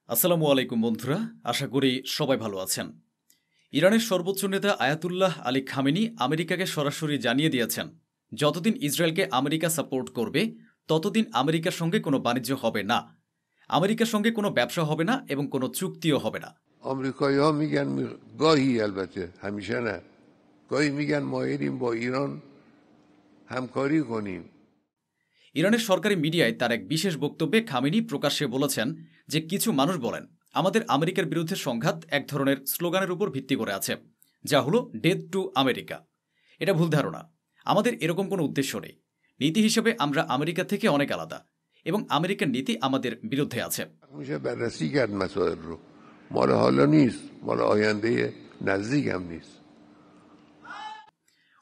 আসসালামু আলাইকুম বন্ধুরা, আশা করি সবাই ভালো আছেন। ইরানের সর্বোচ্চ নেতা আয়াতুল্লাহ আলী খামেনি আমেরিকাকে সরাসরি জানিয়ে দিয়েছেন, যতদিন ইসরায়েলকে আমেরিকা সাপোর্ট করবে ততদিন আমেরিকার সঙ্গে কোনো বাণিজ্য হবে না, আমেরিকার সঙ্গে কোনো ব্যবসা হবে না এবং কোনো চুক্তিও হবে না। آمریکایی‌ها میگن گاهی البته همیشه نه گاهی میگن مایلیم با ایران همکاری کنیم। ইরানের সরকারি মিডিয়ায় তার এক বিশেষ বক্তব্যে খামেনি প্রকাশ্যে বলেছেন যে কিছু মানুষ বলেন আমাদের আমেরিকার বিরুদ্ধে সংঘাত এক ধরনের স্লোগানের উপর ভিত্তি করে আছে, যা হলো ডেথ টু আমেরিকা। এটা ভুল ধারণা, আমাদের এরকম কোনো উদ্দেশ্য নেই। নীতি হিসেবে আমরা আমেরিকা থেকে অনেক আলাদা এবং আমেরিকার নীতি আমাদের বিরুদ্ধে আছে। میشه بررسی کرد مسائل رو، مال حالا نیست، مال آینده نزدیک هم نیست।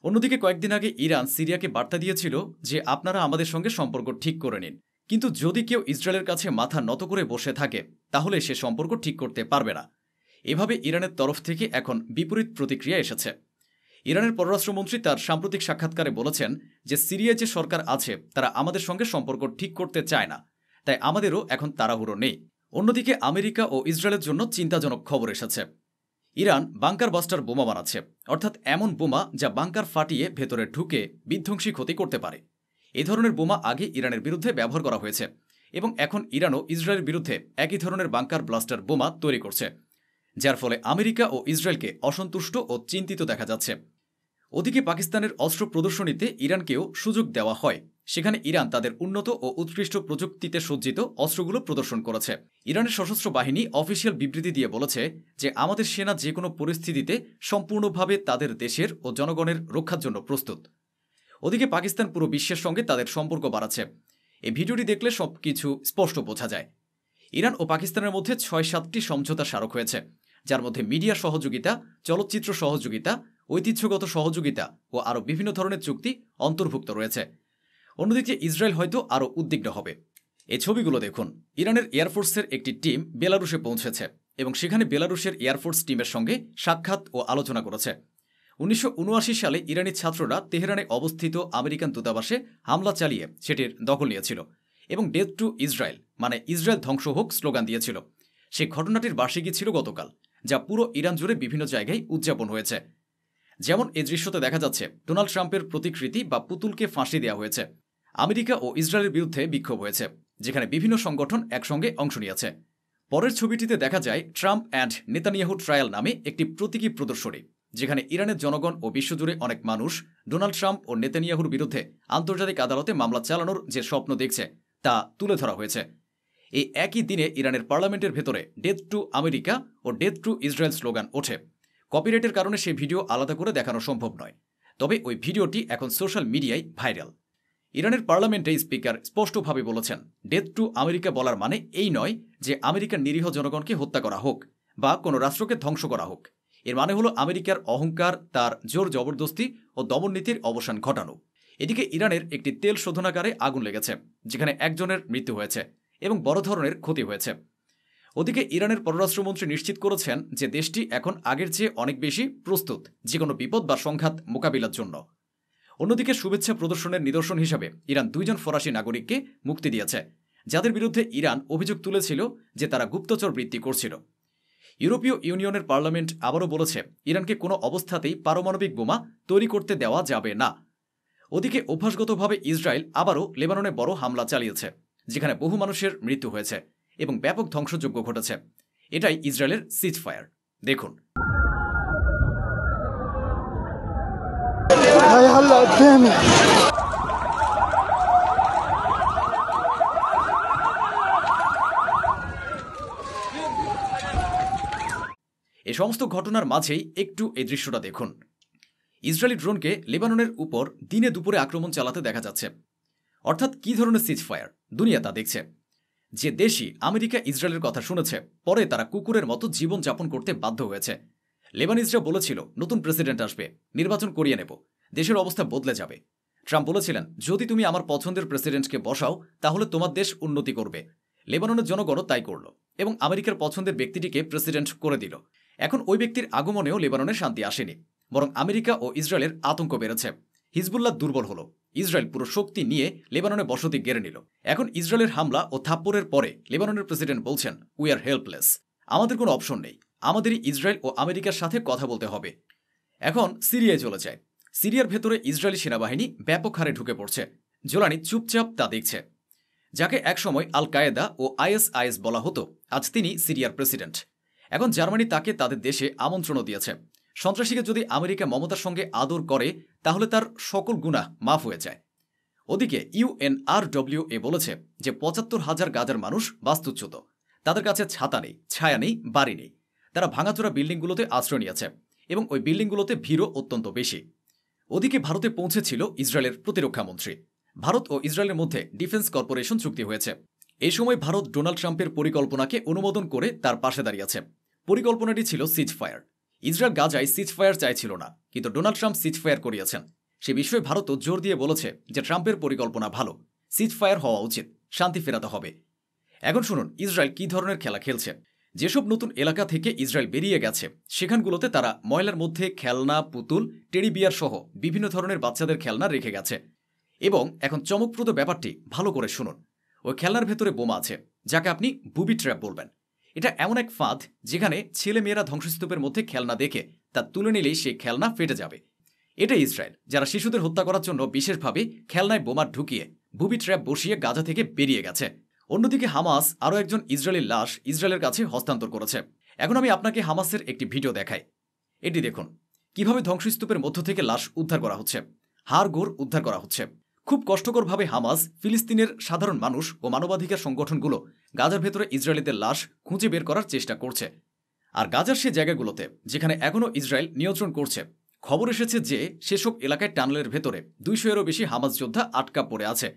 অন্যদিকে কয়েকদিন আগে ইরান সিরিয়াকে বার্তা দিয়েছিল যে আপনারা আমাদের সঙ্গে সম্পর্ক ঠিক করে নিন, কিন্তু যদি কেউ ইসরায়েলের কাছে মাথা নত করে বসে থাকে তাহলে সে সম্পর্ক ঠিক করতে পারবে না। এভাবে ইরানের তরফ থেকে এখন বিপরীত প্রতিক্রিয়া এসেছে। ইরানের পররাষ্ট্রমন্ত্রী তার সাম্প্রতিক সাক্ষাৎকারে বলেছেন যে সিরিয়ায় যে সরকার আছে তারা আমাদের সঙ্গে সম্পর্ক ঠিক করতে চায় না, তাই আমাদেরও এখন তাড়াহুড়ো নেই। অন্যদিকে আমেরিকা ও ইসরায়েলের জন্য চিন্তাজনক খবর এসেছে। ইরান বাংকার বাস্টার বোমা বানাচ্ছে, অর্থাৎ এমন বোমা যা বাংকার ফাটিয়ে ভেতরে ঢুকে বিধ্বংসী ক্ষতি করতে পারে। এ ধরনের বোমা আগে ইরানের বিরুদ্ধে ব্যবহার করা হয়েছে এবং এখন ইরানও ইসরায়েলের বিরুদ্ধে একই ধরনের বাংকার ব্লাস্টার বোমা তৈরি করছে, যার ফলে আমেরিকা ও ইসরায়েলকে অসন্তুষ্ট ও চিন্তিত দেখা যাচ্ছে। ওদিকে পাকিস্তানের অস্ত্র প্রদর্শনীতে ইরানকেও সুযোগ দেওয়া হয়, সেখানে ইরান তাদের উন্নত ও উৎকৃষ্ট প্রযুক্তিতে সজ্জিত অস্ত্রগুলো প্রদর্শন করেছে। ইরানের সশস্ত্র বাহিনী অফিসিয়াল বিবৃতি দিয়ে বলেছে যে আমাদের সেনা যে কোনো পরিস্থিতিতে সম্পূর্ণভাবে তাদের দেশের ও জনগণের রক্ষার জন্য প্রস্তুত। ওদিকে পাকিস্তান পুরো বিশ্বের সঙ্গে তাদের সম্পর্ক বাড়াচ্ছে। এই ভিডিওটি দেখলে সবকিছু স্পষ্ট বোঝা যায়। ইরান ও পাকিস্তানের মধ্যে ৬-৭টি সমঝোতা স্মারক হয়েছে, যার মধ্যে মিডিয়া সহযোগিতা, চলচ্চিত্র সহযোগিতা, ঐতিহ্যগত সহযোগিতা ও আরও বিভিন্ন ধরনের চুক্তি অন্তর্ভুক্ত রয়েছে। অন্যদিকে ইসরায়েল হয়তো আরও উদ্বিগ্ন হবে। এই ছবিগুলো দেখুন। ইরানের এয়ারফোর্সের একটি টিম বেলারুশে পৌঁছেছে এবং সেখানে বেলারুশের এয়ারফোর্স টিমের সঙ্গে সাক্ষাৎ ও আলোচনা করেছে। ১৯৭৯ সালে ইরানি ছাত্ররা তেহরানে অবস্থিত আমেরিকান দূতাবাসে হামলা চালিয়ে সেটির দখল নিয়েছিল এবং ডেথ টু ইসরায়েল মানে ইসরায়েল ধ্বংস হোক স্লোগান দিয়েছিল। সেই ঘটনাটির বার্ষিকী ছিল গতকাল, যা পুরো ইরান জুড়ে বিভিন্ন জায়গায় উদযাপন হয়েছে। যেমন এই দৃশ্যতে দেখা যাচ্ছে ডোনাল্ড ট্রাম্পের প্রতিকৃতি বা পুতুলকে ফাঁসি দেওয়া হয়েছে। আমেরিকা ও ইসরায়েলের বিরুদ্ধে বিক্ষোভ হয়েছে, যেখানে বিভিন্ন সংগঠন একসঙ্গে অংশ নিয়েছে। পরের ছবিটিতে দেখা যায় ট্রাম্প অ্যান্ড নেতানিয়াহু ট্রায়াল নামে একটি প্রতীকী প্রদর্শনী, যেখানে ইরানের জনগণ ও বিশ্বজুড়ে অনেক মানুষ ডোনাল্ড ট্রাম্প ও নেতানিয়াহুর বিরুদ্ধে আন্তর্জাতিক আদালতে মামলা চালানোর যে স্বপ্ন দেখছে তা তুলে ধরা হয়েছে। এই একই দিনে ইরানের পার্লামেন্টের ভেতরে ডেথ টু আমেরিকা ও ডেথ টু ইসরায়েল স্লোগান ওঠে। কপিরাইটের কারণে সেই ভিডিও আলাদা করে দেখানো সম্ভব নয়, তবে ওই ভিডিওটি এখন সোশ্যাল মিডিয়ায় ভাইরাল। ইরানের পার্লামেন্টে স্পিকার স্পষ্টভাবে বলেছেন, ডেথ টু আমেরিকা বলার মানে এই নয় যে আমেরিকার নিরীহ জনগণকে হত্যা করা হোক বা কোনো রাষ্ট্রকে ধ্বংস করা হোক। এর মানে হলো আমেরিকার অহংকার, তার জোর জবরদস্তি ও দমননীতির অবসান ঘটানো। এদিকে ইরানের একটি তেল শোধনাগারে আগুন লেগেছে, যেখানে একজনের মৃত্যু হয়েছে এবং বড় ধরনের ক্ষতি হয়েছে। ওদিকে ইরানের পররাষ্ট্রমন্ত্রী নিশ্চিত করেছেন যে দেশটি এখন আগের চেয়ে অনেক বেশি প্রস্তুত যে কোনো বিপদ বা সংঘাত মোকাবিলার জন্য। অন্যদিকে শুভেচ্ছা প্রদর্শনের নিদর্শন হিসাবে ইরান ২ জন ফরাসি নাগরিককে মুক্তি দিয়েছে, যাদের বিরুদ্ধে ইরান অভিযোগ তুলেছিল যে তারা গুপ্তচর বৃত্তি করছিল। ইউরোপীয় ইউনিয়নের পার্লামেন্ট আবারও বলেছে ইরানকে কোনো অবস্থাতেই পারমাণবিক বোমা তৈরি করতে দেওয়া যাবে না। ওদিকে অভ্যাসগতভাবে ইসরায়েল আবারও লেবাননে বড় হামলা চালিয়েছে, যেখানে বহু মানুষের মৃত্যু হয়েছে এবং ব্যাপক ধ্বংসযজ্ঞ ঘটেছে। এটাই ইসরায়েলের সিজ ফায়ার। দেখুন। এই সমস্ত ঘটনার মাঝেই একটু এই দৃশ্যটা দেখুন। ইসরায়েলি ড্রোনকে লেবাননের উপর দিনে দুপুরে আক্রমণ চালাতে দেখা যাচ্ছে। অর্থাৎ কী ধরনের সিজ ফায়ার, দুনিয়া তা দেখছে। যে দেশই আমেরিকা ইসরায়েলের কথা শুনেছে, পরে তারা কুকুরের মতো জীবন যাপন করতে বাধ্য হয়েছে। লেবানিজরা বলেছিল নতুন প্রেসিডেন্ট আসবে, নির্বাচন করিয়ে নেব, দেশের অবস্থা বদলে যাবে। ট্রাম্প বলেছিলেন যদি তুমি আমার পছন্দের প্রেসিডেন্টকে বসাও তাহলে তোমার দেশ উন্নতি করবে। লেবাননের জনগণও তাই করল এবং আমেরিকার পছন্দের ব্যক্তিটিকে প্রেসিডেন্ট করে দিল। এখন ওই ব্যক্তির আগমনেও লেবাননে শান্তি আসেনি, বরং আমেরিকা ও ইসরায়েলের আতঙ্ক বেড়েছে। হিজবুল্লাহ দুর্বল হলো, ইসরায়েল পুরো শক্তি নিয়ে লেবাননে বসতি গেড়ে নিল। এখন ইসরায়েলের হামলা ও থাপ্পড়ের পরে লেবাননের প্রেসিডেন্ট বলছেন, উই আর হেল্পলেস, আমাদের কোনো অপশন নেই, আমাদেরই ইসরায়েল ও আমেরিকার সাথে কথা বলতে হবে। এখন সিরিয়ায় চলে যায়। সিরিয়ার ভেতরে ইসরায়েলি সেনাবাহিনী ব্যাপক হারে ঢুকে পড়ছে। জোলানি চুপচাপ তা দেখছে। যাকে একসময় আল কায়েদা ও আইএসআইএস বলা হতো, আজ তিনি সিরিয়ার প্রেসিডেন্ট। এখন জার্মানি তাকে তাদের দেশে আমন্ত্রণও দিয়েছে। সন্ত্রাসীকে যদি আমেরিকা মমতার সঙ্গে আদর করে তাহলে তার সকল গুনাহ মাফ হয়ে যায়। ওদিকে ইউএনআরডব্লিউএ বলেছে যে ৭৫,০০০ গাজার মানুষ বাস্তুচ্যুত, তাদের কাছে ছাতা নেই, ছায়া নেই, বাড়ি নেই। তারা ভাঙাচোরা বিল্ডিংগুলোতে আশ্রয় নিয়েছে এবং ওই বিল্ডিংগুলোতে ভিড়ও অত্যন্ত বেশি। ওদিকে ভারতে পৌঁছেছিল ইসরায়েলের প্রতিরক্ষামন্ত্রী। ভারত ও ইসরায়েলের মধ্যে ডিফেন্স কর্পোরেশন চুক্তি হয়েছে। এই সময় ভারত ডোনাল্ড ট্রাম্পের পরিকল্পনাকে অনুমোদন করে তার পাশে দাঁড়িয়েছে। পরিকল্পনাটি ছিল সিজ ফায়ার। ইসরায়েল গাজায় সিজ ফায়ার চাইছিল না, কিন্তু ডোনাল্ড ট্রাম্প সিজ ফায়ার করিয়েছেন। সে বিষয়ে ভারতও জোর দিয়ে বলেছে যে ট্রাম্পের পরিকল্পনা ভালো, সিজ ফায়ার হওয়া উচিত, শান্তি ফেরাতে হবে। এখন শুনুন ইসরায়েল কী ধরনের খেলা খেলছে। যেসব নতুন এলাকা থেকে ইসরায়েল বেরিয়ে গেছে সেখানগুলোতে তারা ময়লার মধ্যে খেলনা, পুতুল, টেডি বিয়ার সহ বিভিন্ন ধরনের বাচ্চাদের খেলনা রেখে গেছে। এবং এখন চমকপ্রদ ব্যাপারটি ভালো করে শুনুন। ওই খেলনার ভেতরে বোমা আছে, যাকে আপনি বুবি ট্র্যাপ বলবেন। এটা এমন এক ফাঁদ যেখানে ছেলেমেয়েরা ধ্বংসস্তূপের মধ্যে খেলনা দেখে তা তুলে নিলেই সেই খেলনা ফেটে যাবে। এটা ইসরায়েল, যারা শিশুদের হত্যা করার জন্য বিশেষভাবে খেলনায় বোমা ঢুকিয়ে বুবি ট্র্যাপ বসিয়ে গাজা থেকে বেরিয়ে গেছে। অন্যদিকে হামাস আরও একজন ইসরায়েলি লাশ ইসরায়েলের কাছে হস্তান্তর করেছে। এখন আমি আপনাকে হামাসের একটি ভিডিও দেখাই। এটি দেখুন কিভাবে ধ্বংসস্তূপের মধ্য থেকে লাশ উদ্ধার করা হচ্ছে, হাড়গোড় উদ্ধার করা হচ্ছে। খুব কষ্টকরভাবে হামাস ফিলিস্তিনের সাধারণ মানুষ ও মানবাধিকার সংগঠনগুলো গাজার ভেতরে ইসরায়েলিদের লাশ খুঁজে বের করার চেষ্টা করছে। আর গাজার সে জায়গাগুলোতে যেখানে এখনও ইসরায়েল নিয়ন্ত্রণ করছে, খবর এসেছে যে সেসব এলাকায় টানেলের ভেতরে ২০০-এরও বেশি হামাস যোদ্ধা আটকা পড়ে আছে।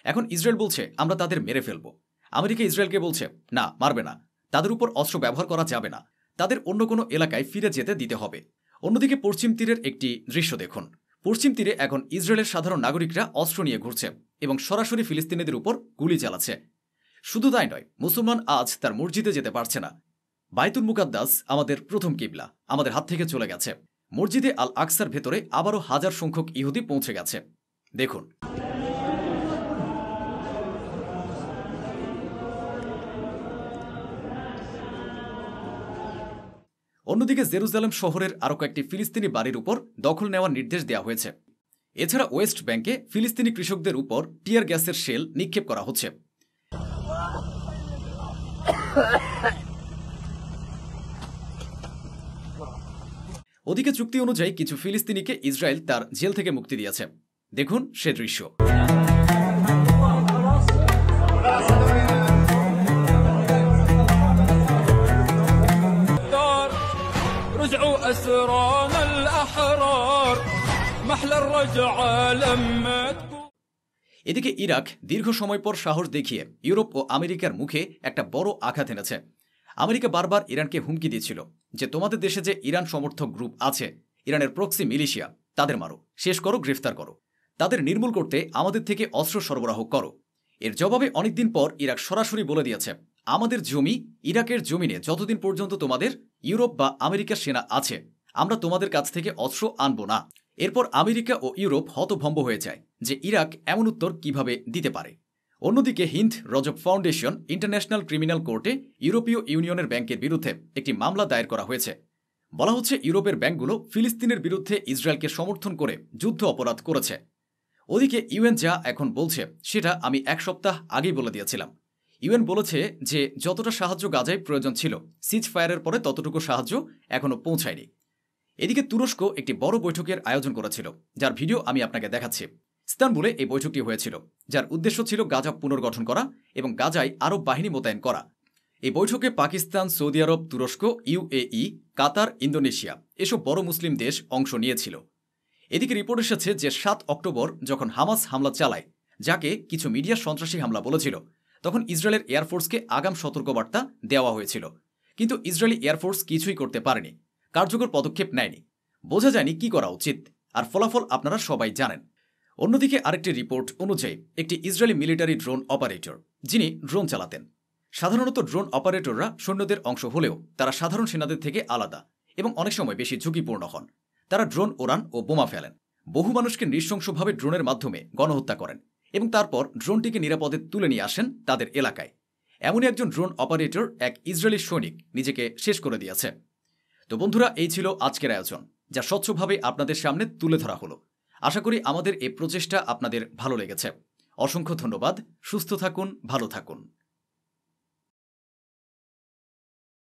এখন ইসরায়েল বলছে আমরা তাদের মেরে ফেলব। আমেরিকা ইসরায়েলকে বলছে না, মারবে না, তাদের উপর অস্ত্র ব্যবহার করা যাবে না, তাদের অন্য কোনো এলাকায় ফিরে যেতে দিতে হবে। অন্যদিকে পশ্চিম তীরের একটি দৃশ্য দেখুন। পশ্চিম তীরে এখন ইসরায়েলের সাধারণ নাগরিকরা অস্ত্র নিয়ে ঘুরছে এবং সরাসরি ফিলিস্তিনিদের উপর গুলি চালাচ্ছে। শুধু তাই নয়, মুসলমান আজ তার মসজিদে যেতে পারছে না। বাইতুল মুকাদ্দাস আমাদের প্রথম কিবলা আমাদের হাত থেকে চলে গেছে। মসজিদে আল আকসার ভেতরে আবারও হাজার সংখ্যক ইহুদি পৌঁছে গেছে। দেখুন অন্যদিকে জেরুজালেম শহরের আরও কয়েকটি ফিলিস্তিনি বাড়ির উপর দখল নেওয়ার নির্দেশ দেওয়া হয়েছে। এছাড়া ওয়েস্ট ব্যাংকে ফিলিস্তিনি কৃষকদের উপর টিয়ার গ্যাসের শেল নিক্ষেপ করা হচ্ছে। ওদিকে চুক্তি অনুযায়ী কিছু ফিলিস্তিনিকে ইসরায়েল তার জেল থেকে মুক্তি দিয়েছে। দেখুন সে দৃশ্য। এদিকে ইরাক দীর্ঘ সময় পর সাহস দেখিয়ে ইউরোপ ও আমেরিকার মুখে একটা বড় আঘাত এনেছে। আমেরিকা বারবার ইরানকে হুমকি দিয়েছিল যে তোমাদের দেশে যে ইরান সমর্থক গ্রুপ আছে, ইরানের প্রক্সি মিলিশিয়া, তাদের মারো, শেষ করো, গ্রেফতার করো, তাদের নির্মূল করতে আমাদের থেকে অস্ত্র সরবরাহ করো। এর জবাবে অনেকদিন পর ইরাক সরাসরি বলে দিয়েছে আমাদের জমি, ইরাকের জমিনে যতদিন পর্যন্ত তোমাদের ইউরোপ বা আমেরিকার সেনা আছে, আমরা তোমাদের কাছ থেকে অস্ত্র আনব না। এরপর আমেরিকা ও ইউরোপ হতভম্ব হয়ে যায় যে ইরাক এমন উত্তর কিভাবে দিতে পারে। অন্যদিকে হিন্দ রজব ফাউন্ডেশন ইন্টারন্যাশনাল ক্রিমিনাল কোর্টে ইউরোপীয় ইউনিয়নের ব্যাংকের বিরুদ্ধে একটি মামলা দায়ের করা হয়েছে। বলা হচ্ছে ইউরোপের ব্যাংকগুলো ফিলিস্তিনের বিরুদ্ধে ইসরায়েলকে সমর্থন করে যুদ্ধ অপরাধ করেছে। ওদিকে ইউএন যা এখন বলছে সেটা আমি এক সপ্তাহ আগেই বলে দিয়েছিলাম। ইউএন বলেছে যে যতটা সাহায্য গাজায় প্রয়োজন ছিল সিজ ফায়ারের পরে ততটুকু সাহায্য এখনও পৌঁছায়নি। এদিকে তুরস্ক একটি বড় বৈঠকের আয়োজন করেছিল, যার ভিডিও আমি আপনাকে দেখাচ্ছি। ইস্তানবুলে এই বৈঠকটি হয়েছিল, যার উদ্দেশ্য ছিল গাজা পুনর্গঠন করা এবং গাজায় আরব বাহিনী মোতায়েন করা। এই বৈঠকে পাকিস্তান, সৌদি আরব, তুরস্ক, ইউএই, কাতার, ইন্দোনেশিয়া এসব বড় মুসলিম দেশ অংশ নিয়েছিল। এদিকে রিপোর্ট এসেছে যে ৭ অক্টোবর যখন হামাস হামলা চালায়, যাকে কিছু মিডিয়া সন্ত্রাসী হামলা বলেছিল, তখন ইসরায়েলের এয়ারফোর্সকে আগাম সতর্কবার্তা দেওয়া হয়েছিল। কিন্তু ইসরায়েলি এয়ারফোর্স কিছুই করতে পারেনি, কার্যকর পদক্ষেপ নেয়নি। বোঝা যায়নি কি করা উচিত, আর ফলাফল আপনারা সবাই জানেন। অন্যদিকে আরেকটি রিপোর্ট অনুযায়ী একটি ইসরায়েলি মিলিটারি ড্রোন অপারেটর, যিনি ড্রোন চালাতেন। সাধারণত ড্রোন অপারেটররা সৈন্যদের অংশ হলেও তারা সাধারণ সেনাদের থেকে আলাদা এবং অনেক সময় বেশি ঝুঁকিপূর্ণ হন। তারা ড্রোন ওড়ান ও বোমা ফেলেন। বহু মানুষকে নৃশংসভাবে ড্রোনের মাধ্যমে গণহত্যা করেন এবং তারপর ড্রোনটিকে নিরাপদে তুলে নিয়ে আসেন তাদের এলাকায়। এমনই একজন ড্রোন অপারেটর, এক ইসরায়েলি সৈনিক, নিজেকে শেষ করে দিয়েছে। তো বন্ধুরা, এই ছিল আজকের আয়োজন, যা স্বচ্ছভাবে আপনাদের সামনে তুলে ধরা হলো। আশা করি আমাদের এই প্রচেষ্টা আপনাদের ভালো লেগেছে। অসংখ্য ধন্যবাদ। সুস্থ থাকুন, ভালো থাকুন।